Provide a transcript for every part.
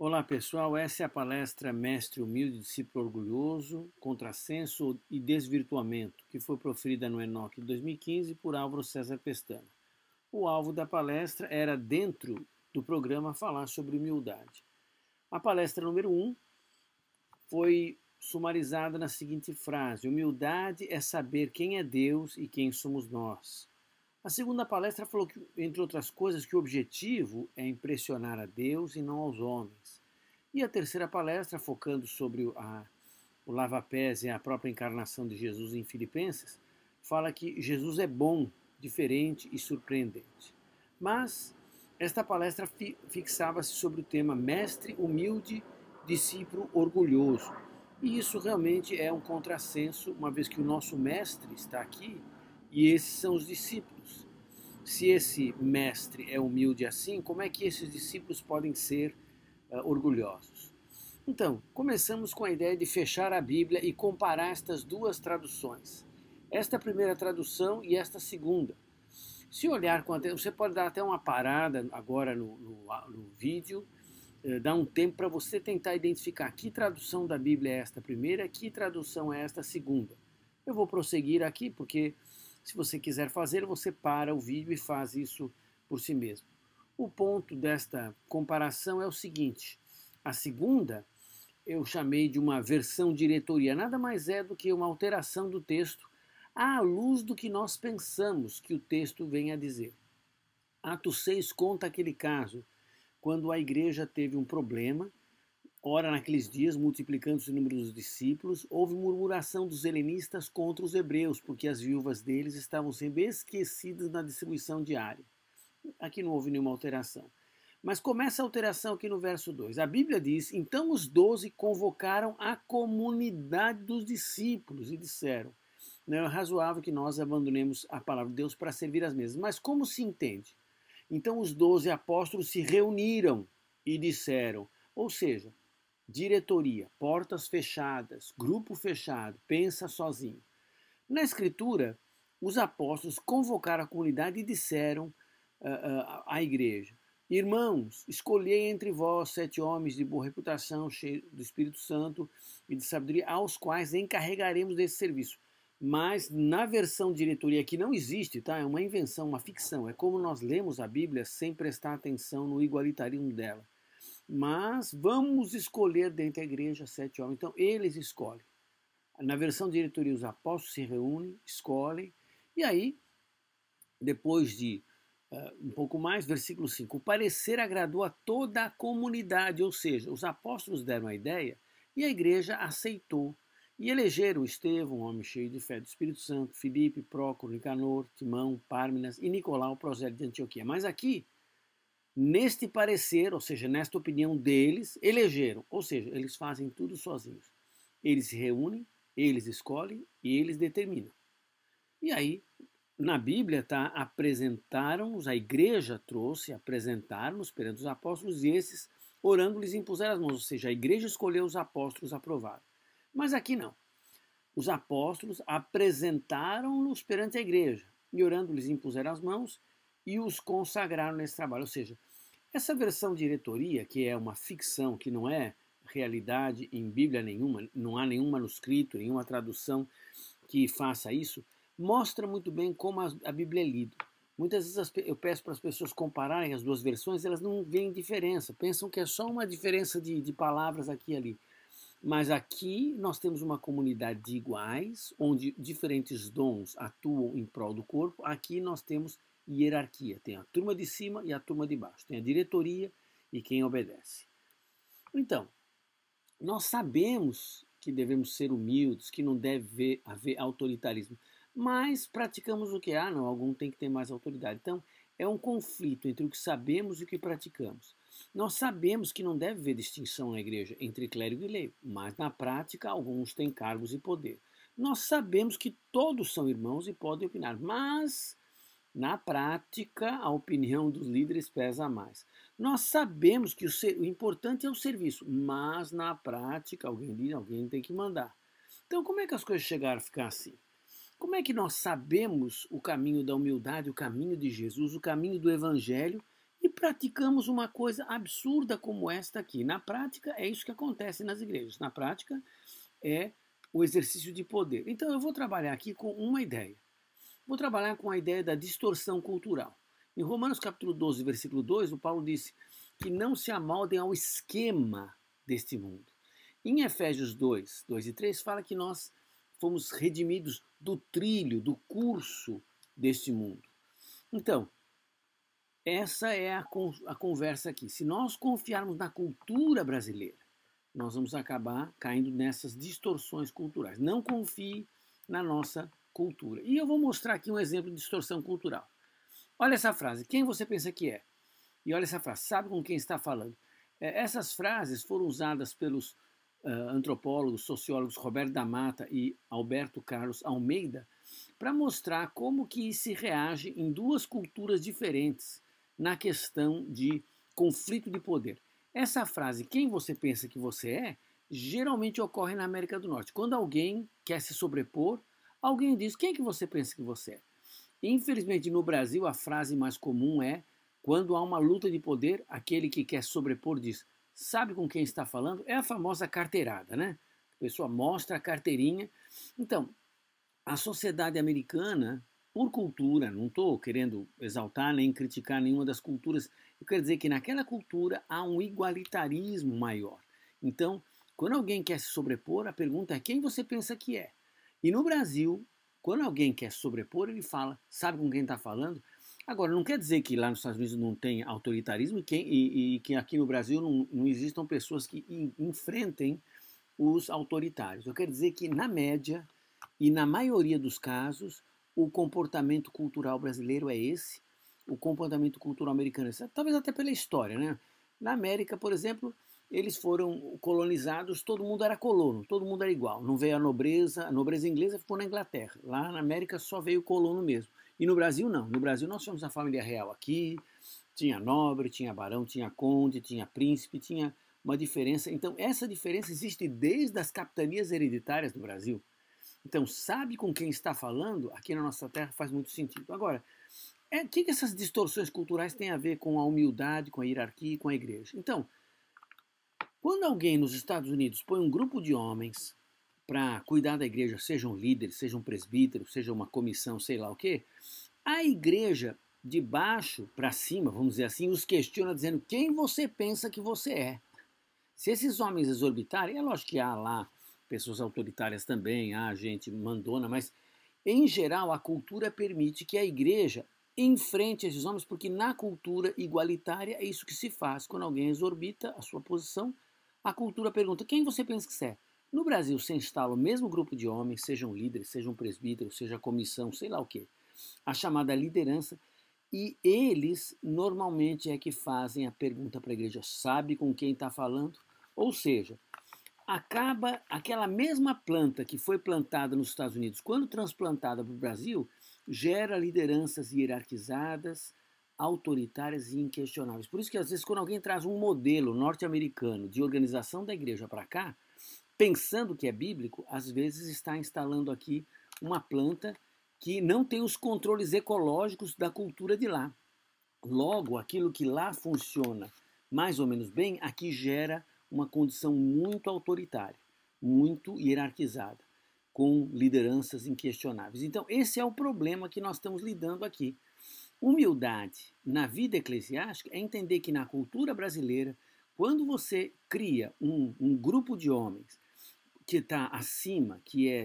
Olá pessoal, essa é a palestra Mestre Humilde, Discípulo Orgulhoso, Contrassenso e Desvirtuamento, que foi proferida no ENOC de 2015 por Álvaro César Pestana. O alvo da palestra era, dentro do programa, falar sobre humildade. A palestra número 1 foi sumarizada na seguinte frase: humildade é saber quem é Deus e quem somos nós. A segunda palestra falou que, entre outras coisas, que o objetivo é impressionar a Deus e não aos homens. E a terceira palestra, focando sobre o lava-pés e a própria encarnação de Jesus em Filipenses, fala que Jesus é bom, diferente e surpreendente. Mas esta palestra fixava-se sobre o tema mestre humilde, discípulo orgulhoso. E isso realmente é um contrassenso, uma vez que o nosso mestre está aqui e esses são os discípulos. Se esse mestre é humilde assim, como é que esses discípulos podem ser orgulhosos? Então, começamos com a ideia de fechar a Bíblia e comparar estas duas traduções. Esta primeira tradução e esta segunda. Se olhar com atenção, você pode dar até uma parada agora no vídeo, dar um tempo para você tentar identificar que tradução da Bíblia é esta primeira, que tradução é esta segunda. Eu vou prosseguir aqui porque, se você quiser fazer, você para o vídeo e faz isso por si mesmo. O ponto desta comparação é o seguinte: a segunda eu chamei de uma versão diretoria, nada mais é do que uma alteração do texto à luz do que nós pensamos que o texto vem a dizer. Atos 6 conta aquele caso quando a igreja teve um problema. Ora, naqueles dias, multiplicando-se o número dos discípulos, houve murmuração dos helenistas contra os hebreus, porque as viúvas deles estavam sendo esquecidas na distribuição diária. Aqui não houve nenhuma alteração. Mas começa a alteração aqui no verso 2. A Bíblia diz: então os 12 convocaram a comunidade dos discípulos e disseram: não é razoável que nós abandonemos a palavra de Deus para servir as mesas. Mas como se entende? Então os 12 apóstolos se reuniram e disseram, ou seja, diretoria, portas fechadas, grupo fechado, pensa sozinho. Na Escritura, os apóstolos convocaram a comunidade e disseram à igreja: irmãos, escolhei entre vós 7 homens de boa reputação, cheios do Espírito Santo e de sabedoria, aos quais encarregaremos desse serviço. Mas na versão diretoria, que não existe, tá? É uma invenção, uma ficção. É como nós lemos a Bíblia sem prestar atenção no igualitarismo dela. Mas vamos escolher dentro da igreja 7 homens. Então eles escolhem. Na versão diretoria, os apóstolos se reúnem, escolhem, e aí, depois de um pouco mais, versículo 5, o parecer agradou a toda a comunidade, ou seja, os apóstolos deram a ideia e a igreja aceitou. E elegeram Estevão, um homem cheio de fé do Espírito Santo, Filipe, Prócoro, Nicanor, Timão, Pármenas e Nicolau, prosélito de Antioquia. Mas aqui, neste parecer, ou seja, nesta opinião deles, elegeram, ou seja, eles fazem tudo sozinhos. Eles se reúnem, eles escolhem e eles determinam. E aí, na Bíblia está, apresentaram-nos, a igreja trouxe, apresentaram-nos perante os apóstolos e esses, orando, lhes impuseram as mãos, ou seja, a igreja escolheu, os apóstolos aprovaram. Mas aqui não. Os apóstolos apresentaram-nos perante a igreja e orando lhes impuseram as mãos e os consagraram nesse trabalho. Ou seja, essa versão diretoria, que é uma ficção, que não é realidade em Bíblia nenhuma, não há nenhum manuscrito, nenhuma tradução que faça isso, mostra muito bem como a Bíblia é lida. Muitas vezes eu peço para as pessoas compararem as duas versões, elas não veem diferença, pensam que é só uma diferença de palavras aqui e ali. Mas aqui nós temos uma comunidade de iguais, onde diferentes dons atuam em prol do corpo. Aqui nós temos hierarquia. Tem a turma de cima e a turma de baixo. Tem a diretoria e quem obedece. Então, nós sabemos que devemos ser humildes, que não deve haver autoritarismo. Mas praticamos o que? Não, algum tem que ter mais autoridade. Então, é um conflito entre o que sabemos e o que praticamos. Nós sabemos que não deve haver distinção na igreja entre clérigo e leigo, mas na prática alguns têm cargos e poder. Nós sabemos que todos são irmãos e podem opinar, mas na prática a opinião dos líderes pesa mais. Nós sabemos que o importante é o serviço, mas na prática alguém tem que mandar. Então como é que as coisas chegaram a ficar assim? Como é que nós sabemos o caminho da humildade, o caminho de Jesus, o caminho do Evangelho e praticamos uma coisa absurda como esta aqui. Na prática, é isso que acontece nas igrejas. Na prática, é o exercício de poder. Então, eu vou trabalhar aqui com uma ideia. Vou trabalhar com a ideia da distorção cultural. Em Romanos capítulo 12, versículo 2, o Paulo disse que não se amoldem ao esquema deste mundo. Em Efésios 2, 2 e 3, fala que nós fomos redimidos do trilho, do curso deste mundo. Então, essa é a conversa aqui. Se nós confiarmos na cultura brasileira, nós vamos acabar caindo nessas distorções culturais. Não confie na nossa cultura. E eu vou mostrar aqui um exemplo de distorção cultural. Olha essa frase, quem você pensa que é? E olha essa frase, sabe com quem está falando? Essas frases foram usadas pelos antropólogos, sociólogos Roberto da Mata e Alberto Carlos Almeida para mostrar como que se reage em duas culturas diferentes na questão de conflito de poder. Essa frase, quem você pensa que você é, geralmente ocorre na América do Norte. Quando alguém quer se sobrepor, alguém diz, quem que você pensa que você é? Infelizmente, no Brasil, a frase mais comum é, quando há uma luta de poder, aquele que quer sobrepor diz, sabe com quem está falando? É a famosa carteirada, né? A pessoa mostra a carteirinha. Então, a sociedade americana, por cultura, não estou querendo exaltar nem criticar nenhuma das culturas, eu quero dizer que naquela cultura há um igualitarismo maior. Então, quando alguém quer se sobrepor, a pergunta é quem você pensa que é? E no Brasil, quando alguém quer se sobrepor, ele fala, sabe com quem está falando? Agora, não quer dizer que lá nos Estados Unidos não tem autoritarismo e que aqui no Brasil não existam pessoas que enfrentem os autoritários. Eu quero dizer que, na média e na maioria dos casos, o comportamento cultural brasileiro é esse, o comportamento cultural americano é esse, talvez até pela história, né? Na América, por exemplo, eles foram colonizados, todo mundo era colono, todo mundo era igual. Não veio a nobreza inglesa ficou na Inglaterra. Lá na América só veio o colono mesmo. E no Brasil não. No Brasil nós tínhamos a família real aqui, tinha nobre, tinha barão, tinha conde, tinha príncipe, tinha uma diferença. Então essa diferença existe desde as capitanias hereditárias do Brasil. Então sabe com quem está falando? Aqui na nossa terra faz muito sentido. Agora, o que essas distorções culturais têm a ver com a humildade, com a hierarquia e com a igreja? Então, quando alguém nos Estados Unidos põe um grupo de homens para cuidar da igreja, sejam líderes, sejam presbíteros, seja uma comissão, sei lá o quê, a igreja de baixo para cima, vamos dizer assim, os questiona dizendo quem você pensa que você é. Se esses homens exorbitarem, é lógico que há lá pessoas autoritárias também, há gente mandona, mas em geral a cultura permite que a igreja enfrente esses homens, porque na cultura igualitária é isso que se faz. Quando alguém exorbita a sua posição, a cultura pergunta, quem você pensa que você é? No Brasil, se instala o mesmo grupo de homens, sejam líderes, sejam presbíteros, seja comissão, sei lá o quê, a chamada liderança, e eles normalmente é que fazem a pergunta para a igreja, sabe com quem está falando? Ou seja, acaba aquela mesma planta que foi plantada nos Estados Unidos, quando transplantada para o Brasil, gera lideranças hierarquizadas, autoritárias e inquestionáveis. Por isso que às vezes quando alguém traz um modelo norte-americano de organização da igreja para cá, pensando que é bíblico, às vezes está instalando aqui uma planta que não tem os controles ecológicos da cultura de lá. Logo, aquilo que lá funciona mais ou menos bem, aqui gera uma condição muito autoritária, muito hierarquizada, com lideranças inquestionáveis. Então, esse é o problema que nós estamos lidando aqui. Humildade na vida eclesiástica é entender que na cultura brasileira, quando você cria um grupo de homens que está acima,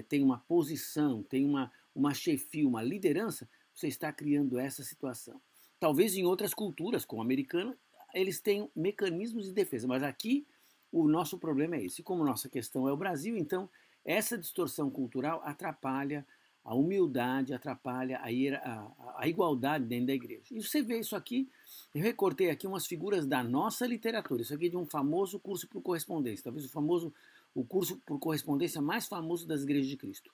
tem uma posição, tem uma chefia, uma liderança, você está criando essa situação. Talvez em outras culturas, como a americana, eles tenham mecanismos de defesa, mas aqui o nosso problema é esse. E como nossa questão é o Brasil, então essa distorção cultural atrapalha a humildade, atrapalha a igualdade dentro da igreja. E você vê isso aqui, eu recortei aqui umas figuras da nossa literatura, isso aqui é de um famoso curso por correspondência, talvez o curso por correspondência mais famoso das igrejas de Cristo.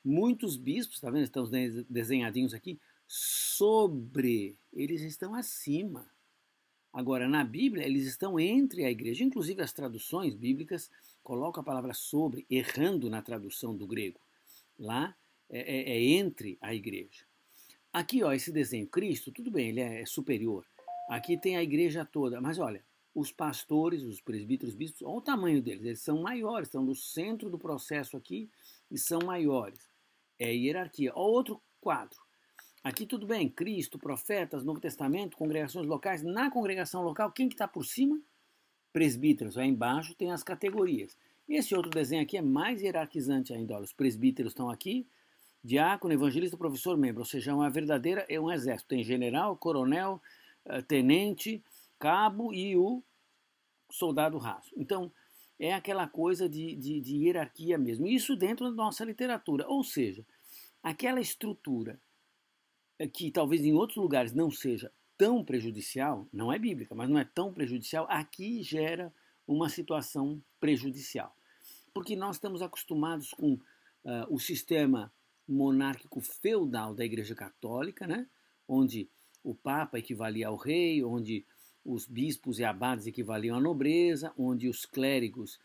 Muitos bispos, está vendo, estão desenhadinhos aqui, eles estão acima. Agora, na Bíblia, eles estão entre a igreja. Inclusive, as traduções bíblicas colocam a palavra sobre, errando na tradução do grego. Lá é entre a igreja. Aqui, ó, esse desenho, Cristo, tudo bem, ele é superior. Aqui tem a igreja toda, mas olha, os pastores, os presbíteros, bispos, olha o tamanho deles, eles são maiores, estão no centro do processo aqui e são maiores. É hierarquia. Olha outro quadro. Aqui tudo bem, Cristo, profetas, Novo Testamento, congregações locais. Na congregação local, quem que está por cima? Presbíteros. Aí embaixo tem as categorias. Esse outro desenho aqui é mais hierarquizante ainda. Olha, os presbíteros estão aqui, diácono, evangelista, professor, membro. Ou seja, é um exército. Tem general, coronel, tenente, cabo e o soldado raso. Então, é aquela coisa de hierarquia mesmo. Isso dentro da nossa literatura. Ou seja, aquela estrutura que talvez em outros lugares não seja tão prejudicial, não é bíblica, mas não é tão prejudicial, aqui gera uma situação prejudicial. Porque nós estamos acostumados com o sistema monárquico feudal da Igreja Católica, né? Onde o Papa equivalia ao rei, onde os bispos e abades equivaliam à nobreza, onde os clérigos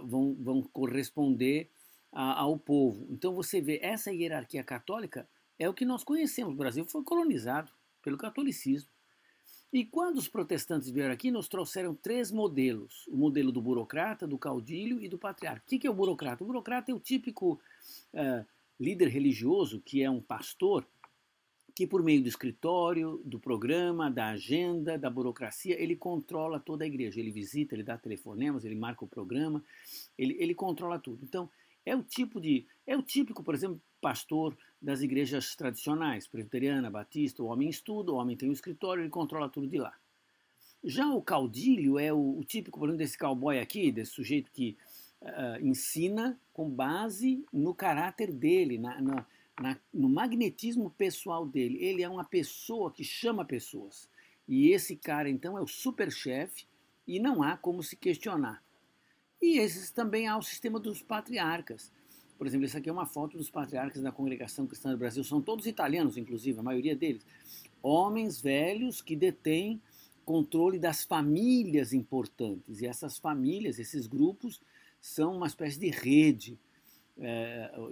vão corresponder ao povo. Então você vê, essa hierarquia católica é o que nós conhecemos. O Brasil foi colonizado pelo catolicismo. E quando os protestantes vieram aqui, nos trouxeram 3 modelos. O modelo do burocrata, do caudilho e do patriarca. O que é o burocrata? O burocrata é o típico líder religioso, que é um pastor, que por meio do escritório, do programa, da agenda, da burocracia, ele controla toda a igreja. Ele visita, ele dá telefonemas, ele marca o programa, ele controla tudo. Então, é o típico, por exemplo, pastor das igrejas tradicionais, presbiteriana, batista, o homem estuda, o homem tem um escritório, ele controla tudo de lá. Já o caudilho é o típico, por exemplo, desse cowboy aqui, desse sujeito que ensina com base no caráter dele, no magnetismo pessoal dele. Ele é uma pessoa que chama pessoas. E esse cara, então, é o superchefe e não há como se questionar. E esses também há o sistema dos patriarcas. Por exemplo, essa aqui é uma foto dos patriarcas da Congregação Cristã do Brasil. São todos italianos, inclusive, a maioria deles. Homens velhos que detêm controle das famílias importantes. E essas famílias, esses grupos, são uma espécie de rede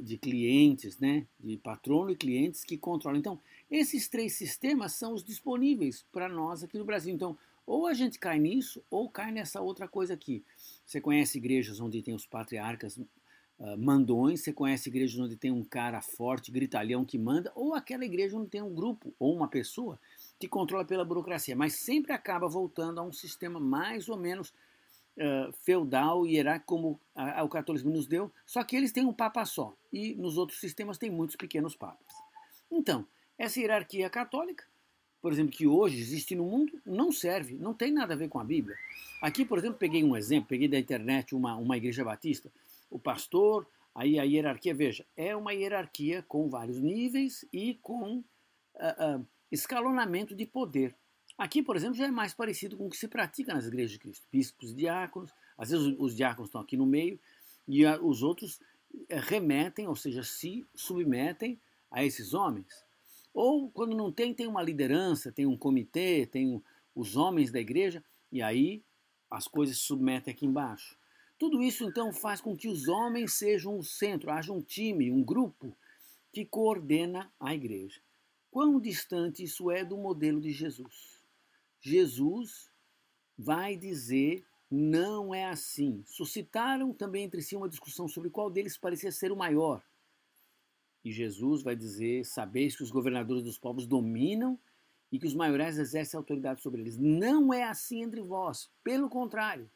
de clientes, né? De patrono e clientes que controlam. Então, esses 3 sistemas são os disponíveis para nós aqui no Brasil. Então, ou a gente cai nisso, ou cai nessa outra coisa aqui. Você conhece igrejas onde tem os patriarcas mandões, você conhece igrejas onde tem um cara forte, gritalhão que manda, ou aquela igreja onde tem um grupo ou uma pessoa que controla pela burocracia, mas sempre acaba voltando a um sistema mais ou menos feudal e hierárquico como o catolicismo nos deu, só que eles têm um papa só, e nos outros sistemas tem muitos pequenos papas. Então, essa hierarquia católica, por exemplo, que hoje existe no mundo, não serve, não tem nada a ver com a Bíblia. Aqui, por exemplo, peguei um exemplo, peguei da internet uma igreja batista, o pastor, aí a hierarquia, veja, é uma hierarquia com vários níveis e com escalonamento de poder. Aqui, por exemplo, já é mais parecido com o que se pratica nas igrejas de Cristo. Bispos e diáconos, às vezes os diáconos estão aqui no meio, e os outros remetem, ou seja, se submetem a esses homens. Ou, quando não tem, tem uma liderança, tem um comitê, tem os homens da igreja, e aí as coisas se submetem aqui embaixo. Tudo isso, então, faz com que os homens sejam o centro, haja um time, um grupo que coordena a igreja. Quão distante isso é do modelo de Jesus? Jesus vai dizer, não é assim. Suscitaram também entre si uma discussão sobre qual deles parecia ser o maior. E Jesus vai dizer, sabeis que os governadores dos povos dominam e que os maiorais exercem autoridade sobre eles. Não é assim entre vós. Pelo contrário,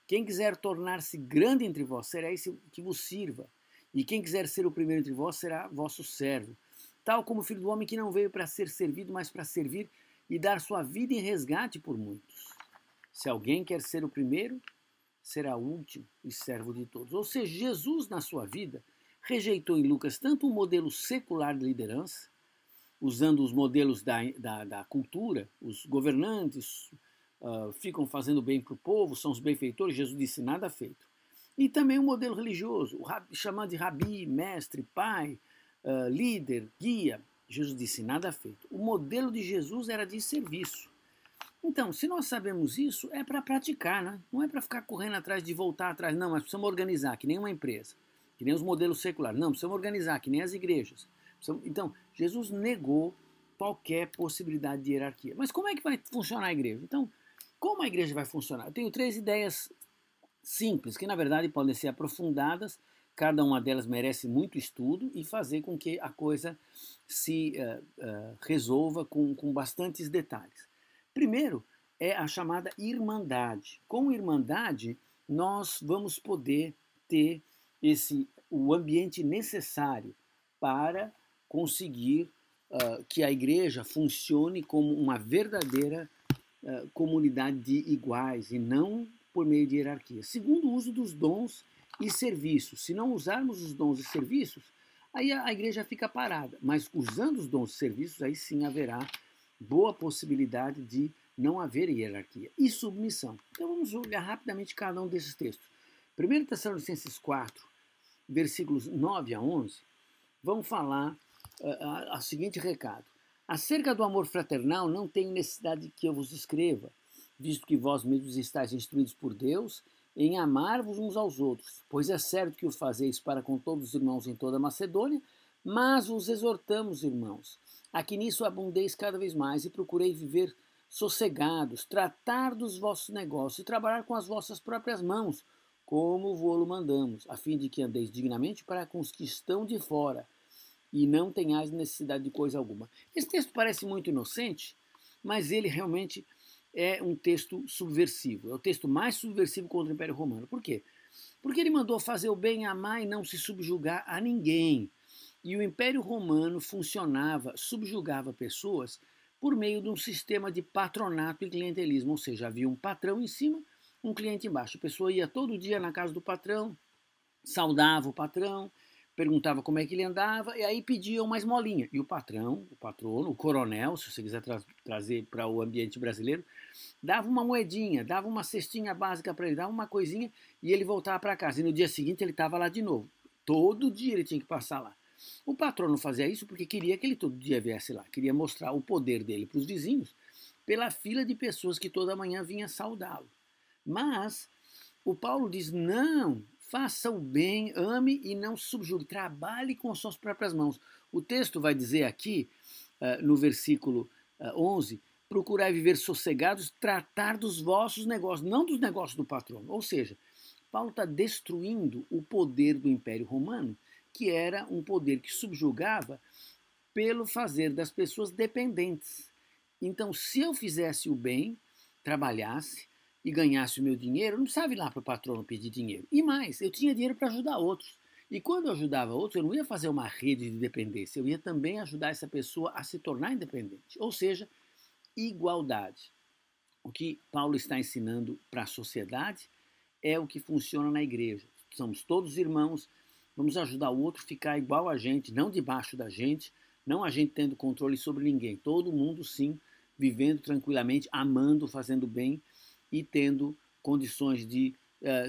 quem quiser tornar-se grande entre vós, será esse que vos sirva. E quem quiser ser o primeiro entre vós, será vosso servo. Tal como o Filho do Homem, que não veio para ser servido, mas para servir e dar sua vida em resgate por muitos. Se alguém quer ser o primeiro, será o último e servo de todos. Ou seja, Jesus, na sua vida, rejeitou em Lucas tanto um modelo secular de liderança, usando os modelos da cultura, os governantes ficam fazendo bem para o povo, são os benfeitores, Jesus disse nada feito. E também um modelo religioso, chamando de rabi, mestre, pai, líder, guia, Jesus disse nada feito. O modelo de Jesus era de serviço. Então, se nós sabemos isso, é para praticar, né? Não é para ficar correndo atrás de voltar atrás, não, mas precisamos organizar, que nem uma empresa, que nem os modelos seculares. Não, precisamos organizar, que nem as igrejas. Então, Jesus negou qualquer possibilidade de hierarquia. Mas como é que vai funcionar a igreja? Então, como a igreja vai funcionar? Eu tenho 3 ideias simples, que na verdade podem ser aprofundadas, cada uma delas merece muito estudo e fazer com que a coisa se resolva com bastantes detalhes. Primeiro, é a chamada irmandade. Com irmandade, nós vamos poder ter o ambiente necessário para conseguir que a igreja funcione como uma verdadeira comunidade de iguais e não por meio de hierarquia. Segundo, o uso dos dons e serviços. Se não usarmos os dons e serviços, aí a igreja fica parada. Mas usando os dons e serviços, aí sim haverá boa possibilidade de não haver hierarquia. E submissão. Então vamos olhar rapidamente cada um desses textos. 1 Tessalonicenses 4, versículos 9 a 11, vão falar o seguinte recado. Acerca do amor fraternal, não tenho necessidade que eu vos escreva, visto que vós mesmos estáis instruídos por Deus em amar-vos uns aos outros, pois é certo que o fazeis para com todos os irmãos em toda a Macedônia, mas os exortamos, irmãos, a que nisso abundeis cada vez mais e procurei viver sossegados, tratar dos vossos negócios e trabalhar com as vossas próprias mãos, como vô-lo mandamos, a fim de que andeis dignamente para com os que estão de fora, e não tenhais necessidade de coisa alguma. Esse texto parece muito inocente, mas ele realmente é um texto subversivo. É o texto mais subversivo contra o Império Romano. Por quê? Porque ele mandou fazer o bem, amar e não se subjugar a ninguém. E o Império Romano funcionava, subjugava pessoas por meio de um sistema de patronato e clientelismo, ou seja, havia um patrão em cima, um cliente embaixo. A pessoa ia todo dia na casa do patrão, saudava o patrão, perguntava como é que ele andava, e aí pedia uma esmolinha. E o patrão, o patrono, o coronel, se você quiser trazer para o ambiente brasileiro, dava uma moedinha, dava uma cestinha básica para ele, dava uma coisinha, e ele voltava para casa. E no dia seguinte ele estava lá de novo. Todo dia ele tinha que passar lá. O patrono fazia isso porque queria que ele todo dia viesse lá, queria mostrar o poder dele para os vizinhos, pela fila de pessoas que toda manhã vinha saudá-lo. Mas o Paulo diz, não, faça o bem, ame e não se subjugue, trabalhe com as suas próprias mãos. O texto vai dizer aqui, no versículo 11, procurai viver sossegados, tratar dos vossos negócios, não dos negócios do patrono. Ou seja, Paulo está destruindo o poder do Império Romano, que era um poder que subjugava pelo fazer das pessoas dependentes. Então, se eu fizesse o bem, trabalhasse e ganhasse o meu dinheiro, eu não precisava ir lá para o patrono pedir dinheiro. E mais, eu tinha dinheiro para ajudar outros. E quando eu ajudava outros, eu não ia fazer uma rede de dependência, eu ia também ajudar essa pessoa a se tornar independente. Ou seja, igualdade. O que Paulo está ensinando para a sociedade é o que funciona na igreja. Somos todos irmãos, vamos ajudar o outro a ficar igual a gente, não debaixo da gente, não a gente tendo controle sobre ninguém. Todo mundo, sim, vivendo tranquilamente, amando, fazendo bem e tendo condições de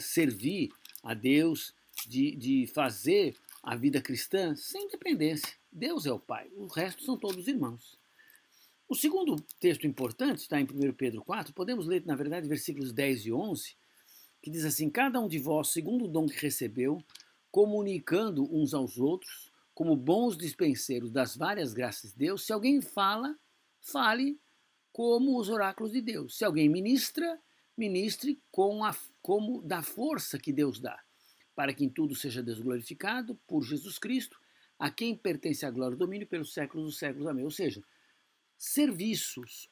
servir a Deus, de fazer a vida cristã sem dependência. Deus é o Pai, o resto são todos irmãos. O segundo texto importante está em 1 Pedro 4, podemos ler, na verdade, versículos 10 e 11, que diz assim, cada um de vós, segundo o dom que recebeu, comunicando uns aos outros, como bons dispenseiros das várias graças de Deus, se alguém fala, fale como os oráculos de Deus. Se alguém ministra, ministre como da força que Deus dá, para que em tudo seja Deus glorificado por Jesus Cristo, a quem pertence a glória e o domínio pelos séculos dos séculos. Amém. Ou seja, serviços.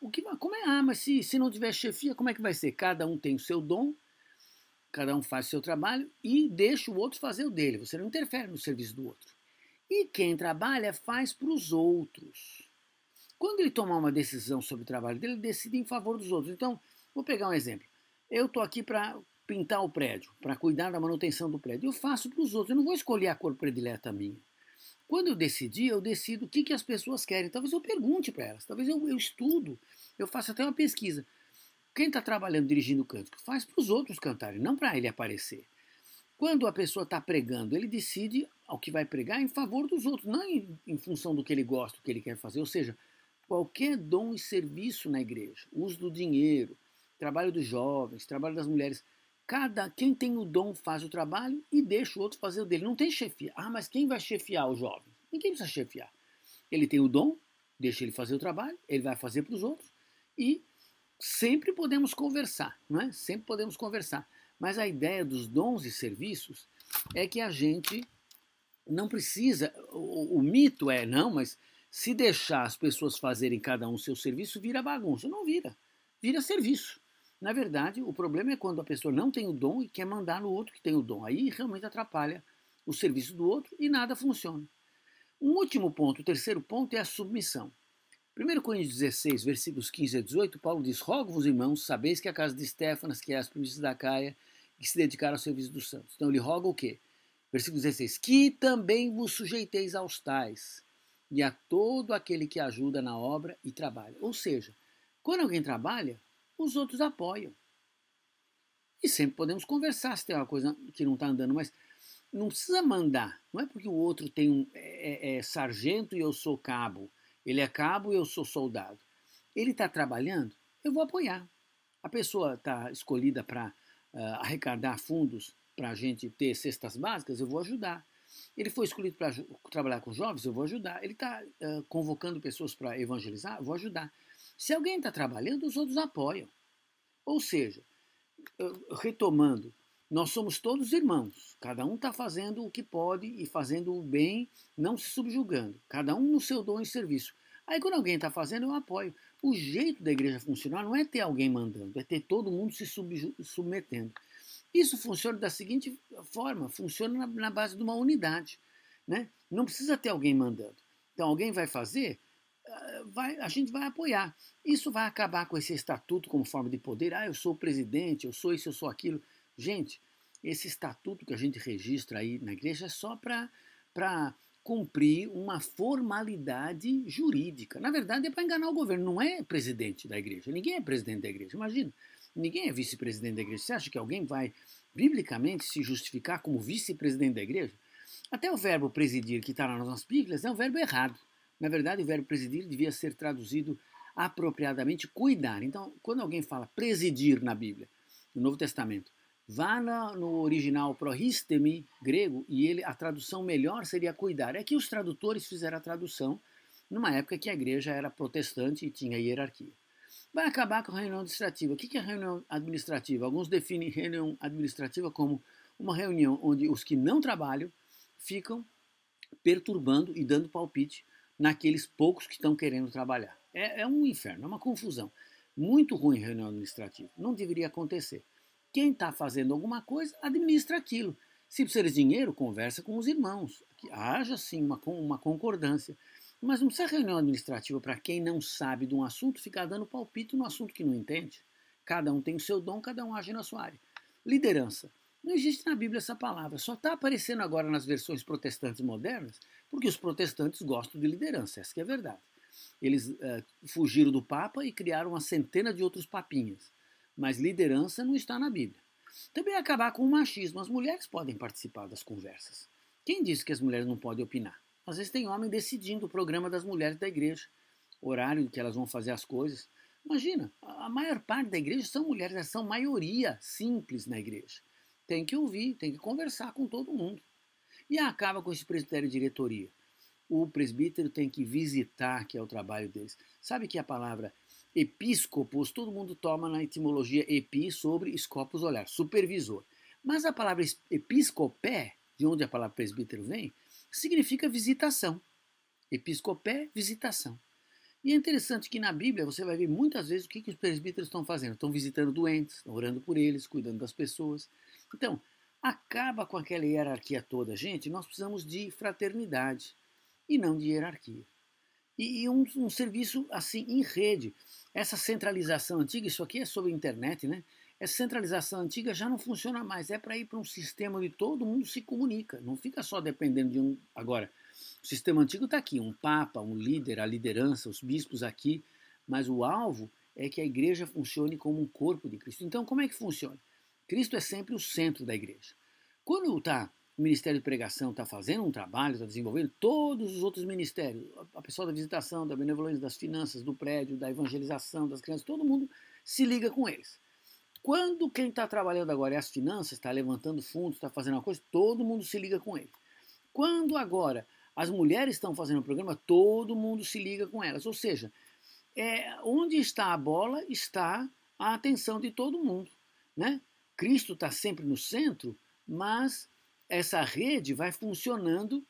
Mas se não tiver chefia, como é que vai ser? Cada um tem o seu dom, cada um faz o seu trabalho e deixa o outro fazer o dele. Você não interfere no serviço do outro. E quem trabalha faz para os outros. Quando ele tomar uma decisão sobre o trabalho dele, ele decide em favor dos outros. Então, vou pegar um exemplo. Eu estou aqui para pintar o prédio, para cuidar da manutenção do prédio. Eu faço para os outros, eu não vou escolher a cor predileta minha. Quando eu decido o que as pessoas querem. Talvez eu pergunte para elas, talvez eu estudo, eu faço até uma pesquisa. Quem está trabalhando dirigindo o cântico faz para os outros cantarem, não para ele aparecer. Quando a pessoa está pregando, ele decide ao que vai pregar em favor dos outros, não em função do que ele gosta, do que ele quer fazer. Ou seja, qualquer dom e serviço na igreja, uso do dinheiro, trabalho dos jovens, trabalho das mulheres, quem tem o dom faz o trabalho e deixa o outro fazer o dele. Não tem chefia. Ah, mas quem vai chefiar o jovem? Ninguém precisa chefiar. Ele tem o dom, deixa ele fazer o trabalho, ele vai fazer para os outros e sempre podemos conversar, não é? Sempre podemos conversar. Mas a ideia dos dons e serviços é que a gente não precisa, o mito é, não, mas se deixar as pessoas fazerem cada um seu serviço, vira bagunça. Não vira, vira serviço. Na verdade, o problema é quando a pessoa não tem o dom e quer mandar no outro que tem o dom. Aí realmente atrapalha o serviço do outro e nada funciona. Um último ponto, o terceiro ponto, é a submissão. 1 Coríntios 16, versículos 15 a 18, Paulo diz: Rogo-vos, irmãos, sabeis que a casa de Estéfanas, que é as primícias da Caia, que se dedicaram ao serviço dos santos. Então ele roga o quê? Versículo 16: Que também vos sujeiteis aos tais, e a todo aquele que ajuda na obra e trabalha. Ou seja, quando alguém trabalha, os outros apoiam. E sempre podemos conversar se tem uma coisa que não está andando, mas não precisa mandar. Não é porque o outro tem sargento e eu sou cabo. Ele é cabo e eu sou soldado. Ele está trabalhando, eu vou apoiar. A pessoa está escolhida para arrecadar fundos para a gente ter cestas básicas, eu vou ajudar. Ele foi escolhido para trabalhar com jovens, eu vou ajudar. Ele está convocando pessoas para evangelizar, eu vou ajudar. Se alguém está trabalhando, os outros apoiam. Ou seja, retomando, nós somos todos irmãos. Cada um está fazendo o que pode e fazendo o bem, não se subjugando. Cada um no seu dom e serviço. Aí quando alguém está fazendo, eu apoio. O jeito da igreja funcionar não é ter alguém mandando, é ter todo mundo se submetendo. Isso funciona da seguinte forma, funciona na base de uma unidade. Né? Não precisa ter alguém mandando. Então alguém vai fazer, a gente vai apoiar. Isso vai acabar com esse estatuto como forma de poder. Eu sou o presidente, eu sou isso, eu sou aquilo. Gente, esse estatuto que a gente registra aí na igreja é só para cumprir uma formalidade jurídica. Na verdade, é para enganar o governo. Não é presidente da igreja. Ninguém é presidente da igreja. Imagina, ninguém é vice-presidente da igreja. Você acha que alguém vai, biblicamente, se justificar como vice-presidente da igreja? Até o verbo presidir, que está nas nossas bíblias, é um verbo errado. Na verdade, o verbo presidir devia ser traduzido apropriadamente cuidar. Então, quando alguém fala presidir na Bíblia, no Novo Testamento, vá no original prohistemi, grego, e a tradução melhor seria cuidar. É que os tradutores fizeram a tradução numa época que a igreja era protestante e tinha hierarquia. Vai acabar com a reunião administrativa. O que é reunião administrativa? Alguns definem reunião administrativa como uma reunião onde os que não trabalham ficam perturbando e dando palpite naqueles poucos que estão querendo trabalhar. É um inferno, é uma confusão. Muito ruim reunião administrativa. Não deveria acontecer. Quem está fazendo alguma coisa, administra aquilo. Se precisa de dinheiro, conversa com os irmãos. Haja, sim, uma concordância. Mas não precisa reunião administrativa para quem não sabe de um assunto ficar dando palpite no assunto que não entende. Cada um tem o seu dom, cada um age na sua área. Liderança. Não existe na Bíblia essa palavra. Só está aparecendo agora nas versões protestantes modernas porque os protestantes gostam de liderança. Essa que é a verdade. Eles fugiram do Papa e criaram uma centena de outros papinhas. Mas liderança não está na Bíblia. Também acabar com o machismo. As mulheres podem participar das conversas. Quem disse que as mulheres não podem opinar? Às vezes tem homem decidindo o programa das mulheres da igreja, horário em que elas vão fazer as coisas. Imagina, a maior parte da igreja são mulheres, elas são maioria simples na igreja. Tem que ouvir, tem que conversar com todo mundo. E acaba com esse presbitério de diretoria. O presbítero tem que visitar, que é o trabalho deles. Sabe que a palavra episcopos, todo mundo toma na etimologia epi sobre scopus olhar, supervisor. Mas a palavra episcopé, de onde a palavra presbítero vem, significa visitação. Episcopé, visitação. E é interessante que na Bíblia você vai ver muitas vezes o que os presbíteros estão fazendo. Estão visitando doentes, orando por eles, cuidando das pessoas. Então, acaba com aquela hierarquia toda. Gente, nós precisamos de fraternidade e não de hierarquia. E um serviço assim em rede. Essa centralização antiga, isso aqui é sobre a internet, né? Essa centralização antiga já não funciona mais. É para ir para um sistema onde todo mundo se comunica. Não fica só dependendo de um. Agora, o sistema antigo está aqui, um papa, um líder, a liderança, os bispos aqui. Mas o alvo é que a igreja funcione como um corpo de Cristo. Então, como é que funciona? Cristo é sempre o centro da igreja. Quando o Ministério de Pregação está fazendo um trabalho, está desenvolvendo, todos os outros ministérios, a pessoa da visitação, da benevolência, das finanças, do prédio, da evangelização, das crianças, todo mundo se liga com eles. Quando quem está trabalhando agora é as finanças, está levantando fundos, está fazendo uma coisa, todo mundo se liga com ele. Quando agora As mulheres estão fazendo o programa, todo mundo se liga com elas. Ou seja, onde está a bola, está a atenção de todo mundo, né? Cristo está sempre no centro, mas essa rede vai funcionando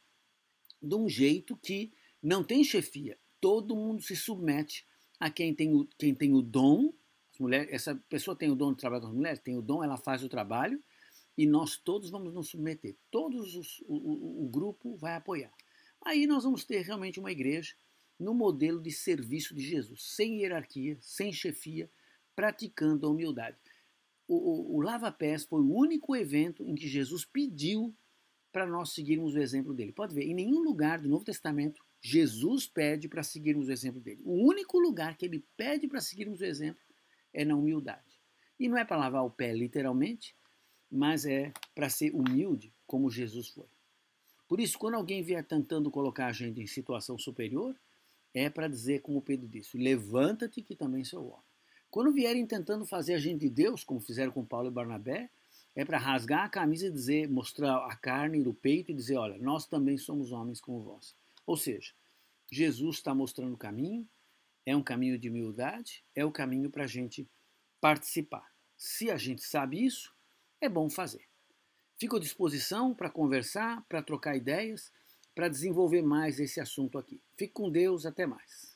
de um jeito que não tem chefia. Todo mundo se submete a quem tem o dom. Essa pessoa tem o dom de trabalhar com as mulheres, tem o dom, ela faz o trabalho e nós todos vamos nos submeter. O grupo vai apoiar. Aí nós vamos ter realmente uma igreja no modelo de serviço de Jesus, sem hierarquia, sem chefia, praticando a humildade. O Lava Pés foi o único evento em que Jesus pediu para nós seguirmos o exemplo dele. Pode ver, em nenhum lugar do Novo Testamento Jesus pede para seguirmos o exemplo dele. O único lugar que ele pede para seguirmos o exemplo é na humildade. E não é para lavar o pé literalmente, mas é para ser humilde como Jesus foi. Por isso, quando alguém vier tentando colocar a gente em situação superior, é para dizer, como Pedro disse, levanta-te que também sou homem. Quando vierem tentando fazer a gente de Deus, como fizeram com Paulo e Barnabé, é para rasgar a camisa e dizer, mostrar a carne do peito e dizer, olha, nós também somos homens como vós. Ou seja, Jesus está mostrando o caminho, é um caminho de humildade, é o caminho para a gente participar. Se a gente sabe isso, é bom fazer. Fico à disposição para conversar, para trocar ideias, para desenvolver mais esse assunto aqui. Fique com Deus, até mais.